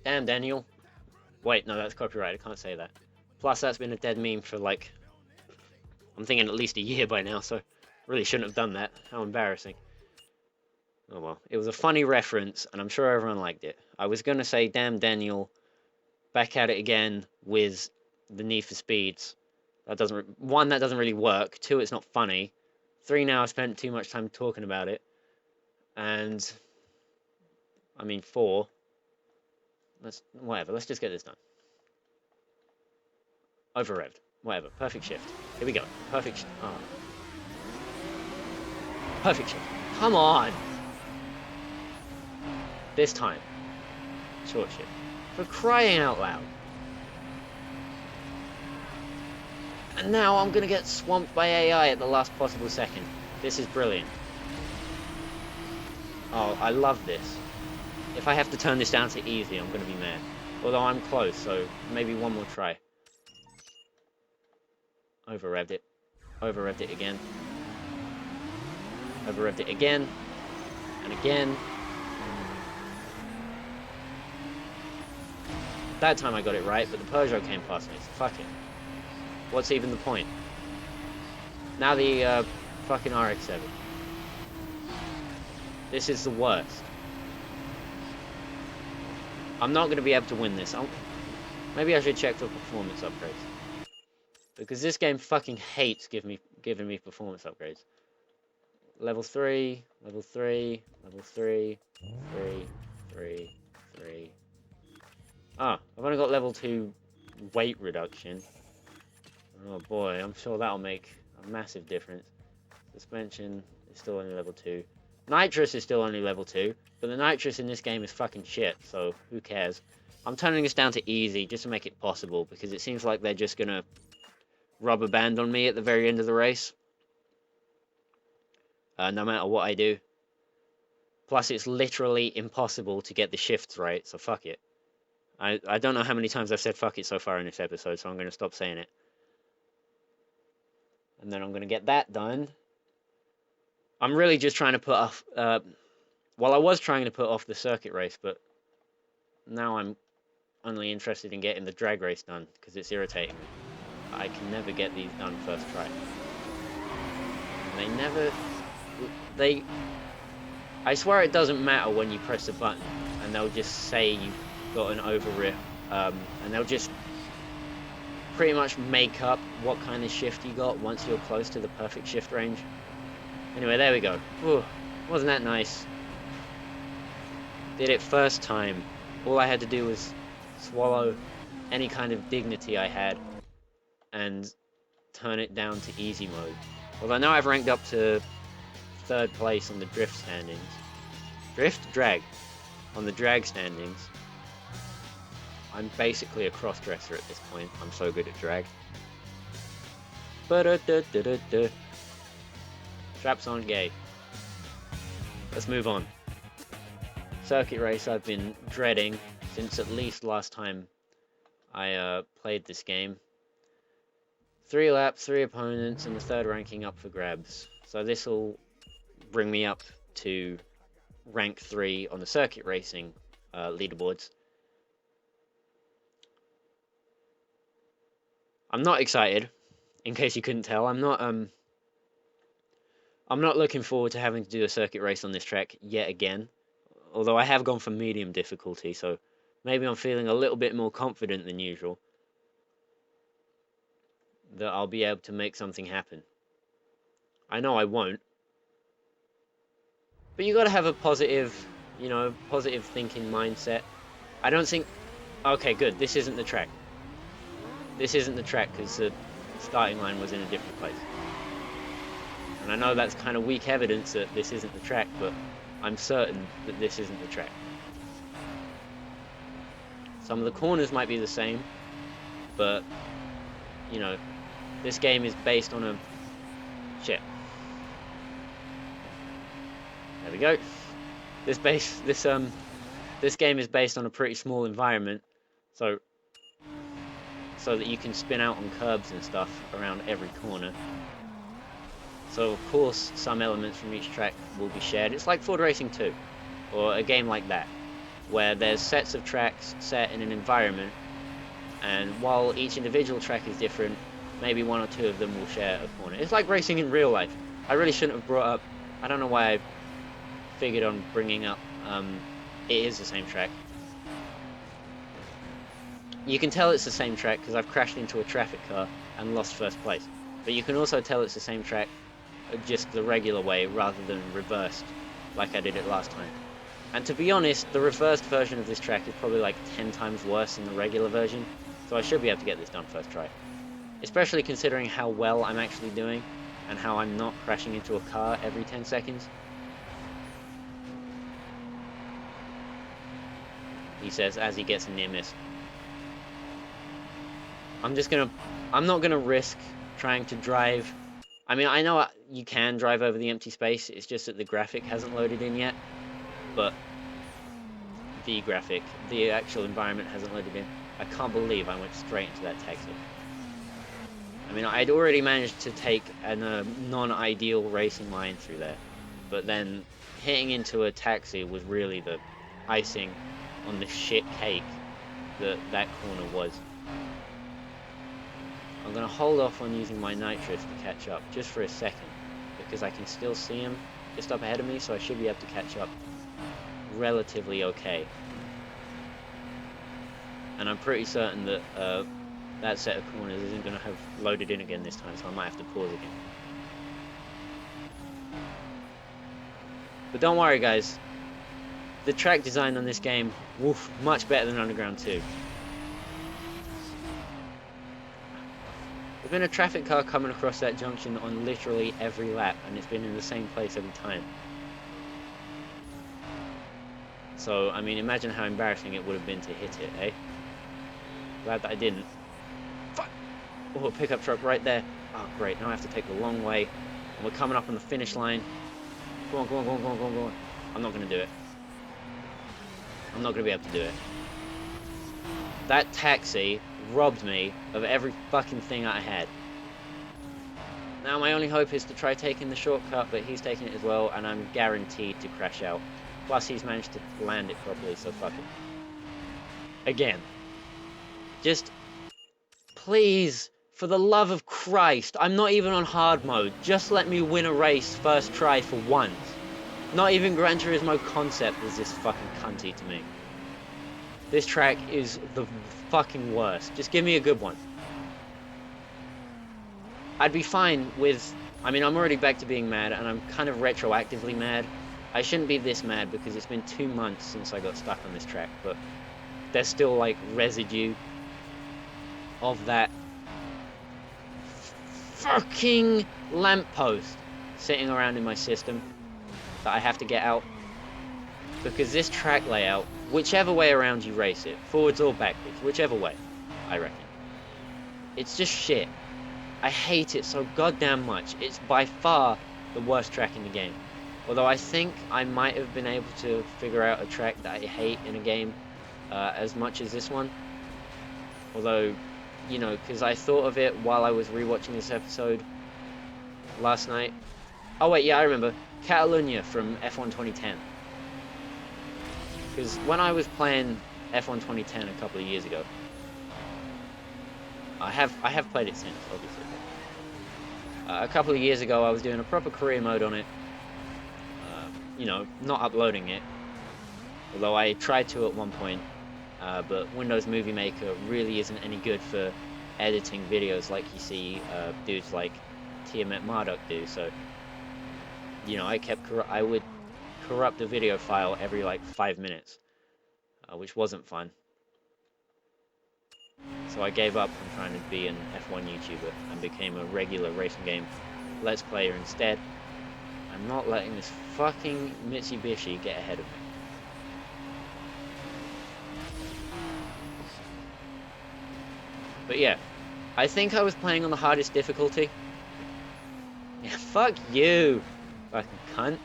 Damn, Daniel. Wait, no, that's copyright. I can't say that. Plus, that's been a dead meme for, like, I'm thinking at least a year by now, so really shouldn't have done that. How embarrassing. Oh well. It was a funny reference, and I'm sure everyone liked it. I was going to say, damn, Daniel, back at it again with the Need for Speeds. That doesn't... One, that doesn't really work. Two, it's not funny. Three, now I've spent too much time talking about it. And... I mean, four... Whatever, let's just get this done. Over revved. Whatever. Perfect shift. Here we go. Perfect. Oh. Perfect shift. Come on! This time. Short shift. For crying out loud. And now I'm gonna get swamped by AI at the last possible second. This is brilliant. Oh, I love this. If I have to turn this down to easy, I'm gonna be mad. Although I'm close, so maybe one more try. Over revved it. Over revved it again. Over revved it again. And again. That time I got it right, but the Peugeot came past me, so fuck it. What's even the point? Now the fucking RX-7. This is the worst. I'm not going to be able to win this. Maybe I should check for performance upgrades. Because this game fucking hates giving me performance upgrades. Level 3, level 3, level 3, 3, 3, 3. Ah, I've only got level 2 weight reduction. Oh boy, I'm sure that'll make a massive difference. Suspension is still only level 2. Nitrous is still only level 2, but the nitrous in this game is fucking shit, so who cares? I'm turning this down to easy just to make it possible, because it seems like they're just gonna rubber band on me at the very end of the race. No matter what I do. Plus, it's literally impossible to get the shifts right, so fuck it. I don't know how many times I've said fuck it so far in this episode, so I'm going to stop saying it. And then I'm going to get that done. I'm really just trying to put off... well, I was trying to put off the circuit race, but now I'm only interested in getting the drag race done, because it's irritating me. I can never get these done first try. They never... I swear it doesn't matter when you press a button, and they'll just say you've got an over and they'll just pretty much make up what kind of shift you got once you're close to the perfect shift range. Anyway, there we go. Ooh, wasn't that nice? Did it first time. All I had to do was swallow any kind of dignity I had and turn it down to easy mode. Although now I've ranked up to 3rd place on the drift standings. Drift? Drag. On the drag standings. I'm basically a cross-dresser at this point. I'm so good at drag. Ba-da-da-da-da-da. Straps aren't gay. Let's move on. Circuit race I've been dreading since at least last time I played this game. 3 laps, 3 opponents, and the 3rd ranking up for grabs. So this will bring me up to rank 3 on the circuit racing leaderboards. I'm not excited, in case you couldn't tell. I'm not looking forward to having to do a circuit race on this track yet again. Although I have gone for medium difficulty, so maybe I'm feeling a little bit more confident than usual that I'll be able to make something happen. I know I won't. But you gotta have a positive, positive thinking mindset. I don't think... Okay, good. This isn't the track. This isn't the track because the starting line was in a different place. And I know that's kind of weak evidence that this isn't the track, but I'm certain that this isn't the track. Some of the corners might be the same, but, this game is based on a... Shit. There we go. This game is based on a pretty small environment, so that you can spin out on curbs and stuff around every corner. So of course some elements from each track will be shared. It's like Ford Racing 2, or a game like that. where there's sets of tracks set in an environment, and while each individual track is different, maybe one or two of them will share a corner. It's like racing in real life. I really shouldn't have brought up, I don't know why I figured on bringing up, it is the same track. You can tell it's the same track because I've crashed into a traffic car and lost first place. But you can also tell it's the same track just the regular way rather than reversed like I did it last time. And to be honest, the reversed version of this track is probably like 10 times worse than the regular version, so I should be able to get this done first try. Especially considering how well I'm actually doing and how I'm not crashing into a car every 10 seconds. He says as he gets a near miss. I'm not gonna risk trying to drive. I mean, I know you can drive over the empty space, it's just that the graphic hasn't loaded in yet. But the actual environment hasn't loaded in. I can't believe I went straight into that taxi. I mean, I'd already managed to take a non-ideal racing line through there, but then hitting into a taxi was really the icing on the shit cake that corner was. I'm going to hold off on using my nitrous to catch up just for a second, because I can still see him just up ahead of me, so I should be able to catch up relatively okay. And I'm pretty certain that that set of corners isn't going to have loaded in again this time, so I might have to pause again. But don't worry guys, the track design on this game, woof, much better than Underground 2. There's been a traffic car coming across that junction on literally every lap, and it's been in the same place every time. So, I mean, imagine how embarrassing it would have been to hit it, eh? Glad that I didn't. Fuck! Oh, a pickup truck right there. Oh, great. Now I have to take the long way. And we're coming up on the finish line. Go on, go on, go on, go on, go on, go on. I'm not going to do it. I'm not going to be able to do it. That taxi robbed me of every fucking thing I had. Now my only hope is to try taking the shortcut, but he's taking it as well, and I'm guaranteed to crash out. Plus he's managed to land it properly, so fuck it. Again. Just, please, for the love of Christ, I'm not even on hard mode. Just let me win a race first try for once. Not even Gran Turismo Concept is this fucking cunty to me. This track is the fucking worst. Just give me a good one. I'd be fine with... I mean, I'm already back to being mad, and I'm kind of retroactively mad. I shouldn't be this mad because it's been 2 months since I got stuck on this track, but there's still, like, residue of that fucking lamppost sitting around in my system that I have to get out. Because this track layout, whichever way around you race it, forwards or backwards, whichever way, I reckon, it's just shit. I hate it so goddamn much. It's by far the worst track in the game. Although I think I might have been able to figure out a track that I hate in a game as much as this one. Although, you know, because I thought of it while I was rewatching this episode last night. Oh wait, yeah, I remember. Catalunya from F1 2010. Because when I was playing F1 2010 a couple of years ago, I have played it since, obviously. A couple of years ago, I was doing a proper career mode on it. You know, not uploading it. Although I tried to at one point. But Windows Movie Maker really isn't any good for editing videos like you see dudes like Tiamat Marduk do. So, you know, I would corrupt a video file every like 5 minutes, which wasn't fun. So I gave up on trying to be an F1 YouTuber and became a regular racing game Let's Player instead. I'm not letting this fucking Mitsubishi get ahead of me. But yeah, I think I was playing on the hardest difficulty. Yeah, fuck you, fucking cunt.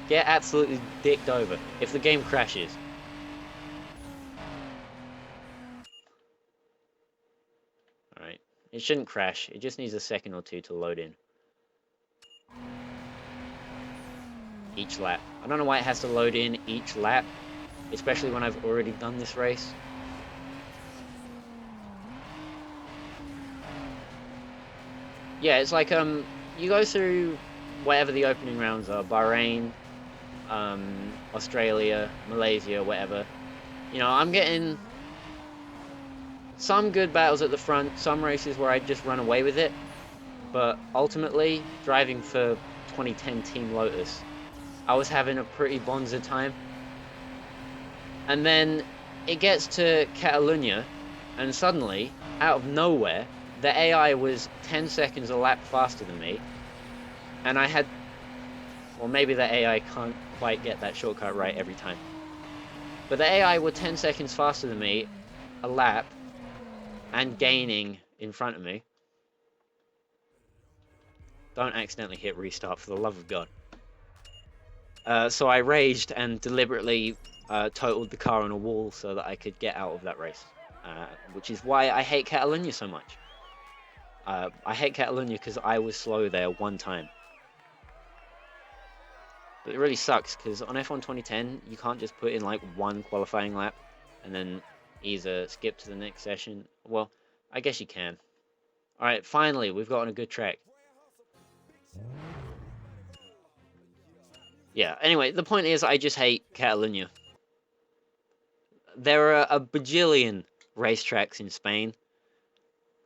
Get absolutely dicked over if the game crashes. Alright, it shouldn't crash, it just needs a second or two to load in. Each lap. I don't know why it has to load in each lap. especially when I've already done this race. Yeah, it's like you go through whatever the opening rounds are, Bahrain, Australia, Malaysia, whatever. You know, I'm getting some good battles at the front, some races where I just run away with it, but ultimately, driving for 2010 Team Lotus, I was having a pretty bonza time. And then it gets to Catalunya, and suddenly, out of nowhere, the AI was 10 seconds a lap faster than me, and I had... Well, maybe the AI can't quite get that shortcut right every time. But the AI were 10 seconds faster than me, a lap, and gaining in front of me. Don't accidentally hit restart, for the love of God. So I raged and deliberately totaled the car on a wall so that I could get out of that race. Which is why I hate Catalunya so much. I hate Catalunya because I was slow there one time. But it really sucks because on F1 2010, you can't just put in like one qualifying lap and then either skip to the next session. Well, I guess you can. Alright, finally, we've got on a good track. Yeah, anyway, the point is I just hate Catalunya. There are a bajillion racetracks in Spain.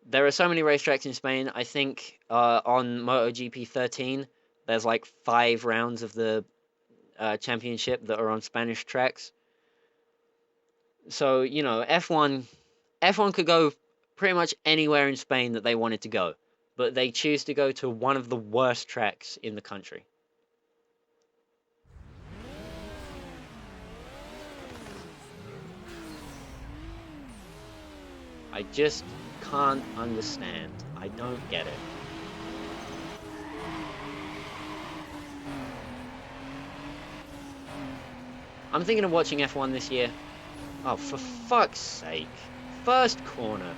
There are so many racetracks in Spain. I think on MotoGP 13, there's like 5 rounds of the championship that are on Spanish tracks. So, you know, F1 could go pretty much anywhere in Spain that they wanted to go, but they choose to go to one of the worst tracks in the country. I just can't understand. I don't get it. I'm thinking of watching F1 this year. Oh, for fuck's sake. First corner.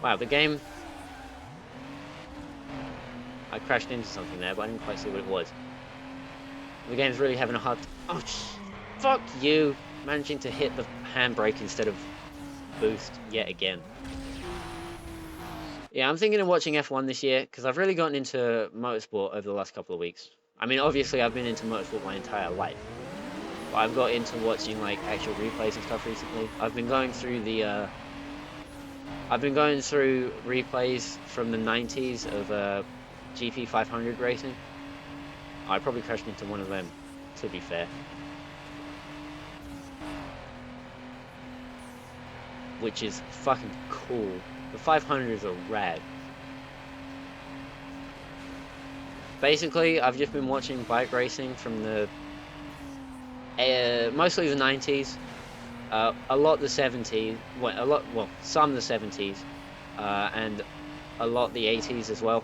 Wow, the game... I crashed into something there, but I didn't quite see what it was. The game's really having a hard... Oh, fuck you! Managing to hit the handbrake instead of boost yet again. Yeah, I'm thinking of watching F1 this year, because I've really gotten into motorsport over the last couple of weeks. I mean, obviously I've been into motorsport my entire life. But I've got into watching, like, actual replays and stuff recently. I've been going through the, replays from the 90s of, GP 500 racing. I probably crashed into one of them, to be fair. Which is fucking cool. The 500s are rad. Basically, I've just been watching bike racing from the mostly the 90s, a lot the 70s, some the 70s, and a lot the 80s as well.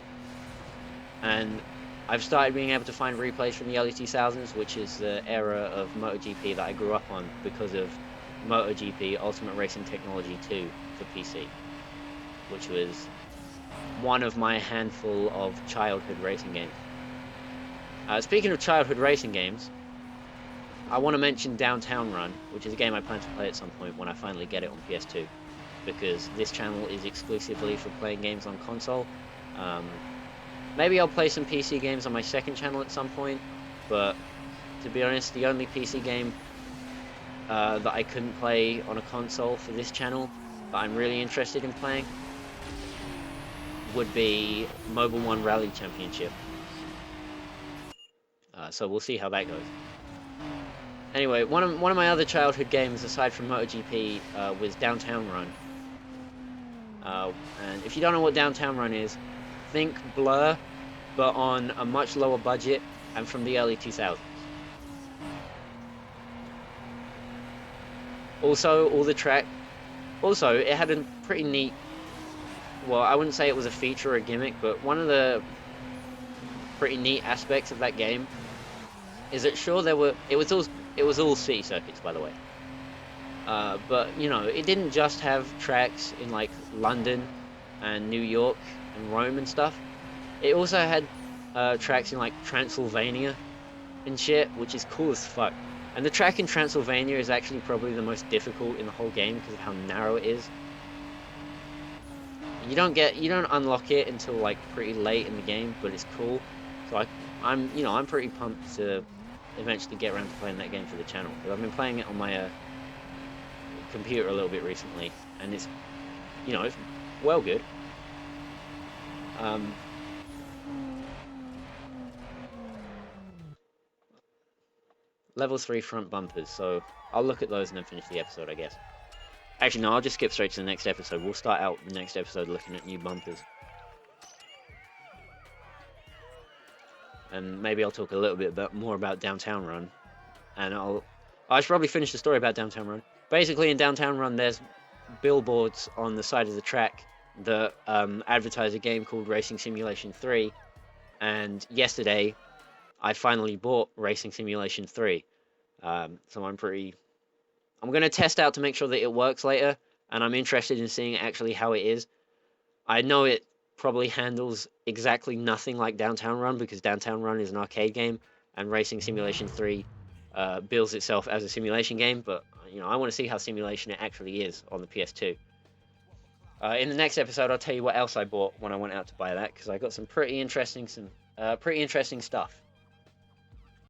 And I've started being able to find replays from the early 2000s, which is the era of MotoGP that I grew up on because of MotoGP Ultimate Racing Technology 2 for PC, which was one of my handful of childhood racing games. Speaking of childhood racing games, I want to mention Downtown Run, which is a game I plan to play at some point when I finally get it on PS2, because this channel is exclusively for playing games on console. Maybe I'll play some PC games on my second channel at some point, but to be honest, the only PC game that I couldn't play on a console for this channel that I'm really interested in playing would be Mobile 1 Rally Championship. So we'll see how that goes. Anyway, one of my other childhood games aside from MotoGP was Downtown Run. And if you don't know what Downtown Run is, think Blur, but on a much lower budget and from the early 2000s. Also, it had a pretty neat, well, I wouldn't say it was a feature or a gimmick, but one of the pretty neat aspects of that game is that sure it was all city circuits, by the way. But, you know, it didn't just have tracks in, like, London and New York and Rome and stuff. It also had tracks in, like, Transylvania and shit, which is cool as fuck. And the track in Transylvania is actually probably the most difficult in the whole game because of how narrow it is. You don't unlock it until like pretty late in the game, but it's cool. So I'm pretty pumped to eventually get around to playing that game for the channel because I've been playing it on my computer a little bit recently, and it's well good. Um, Level 3 front bumpers, so I'll look at those and then finish the episode, I guess. Actually, no, I'll just skip straight to the next episode. We'll start out the next episode looking at new bumpers. And maybe I'll talk a little bit more about Downtown Run. And I should probably finish the story about Downtown Run. Basically, in Downtown Run, there's billboards on the side of the track that advertise a game called Racing Simulation 3. And yesterday, I finally bought Racing Simulation 3. So I'm going to test out to make sure that it works later, and I'm interested in seeing actually how it is. I know it probably handles exactly nothing like Downtown Run because Downtown Run is an arcade game, and Racing Simulation 3 bills itself as a simulation game, but I want to see how simulation it actually is on the PS2. In the next episode, I'll tell you what else I bought when I went out to buy that, because I got some pretty interesting stuff.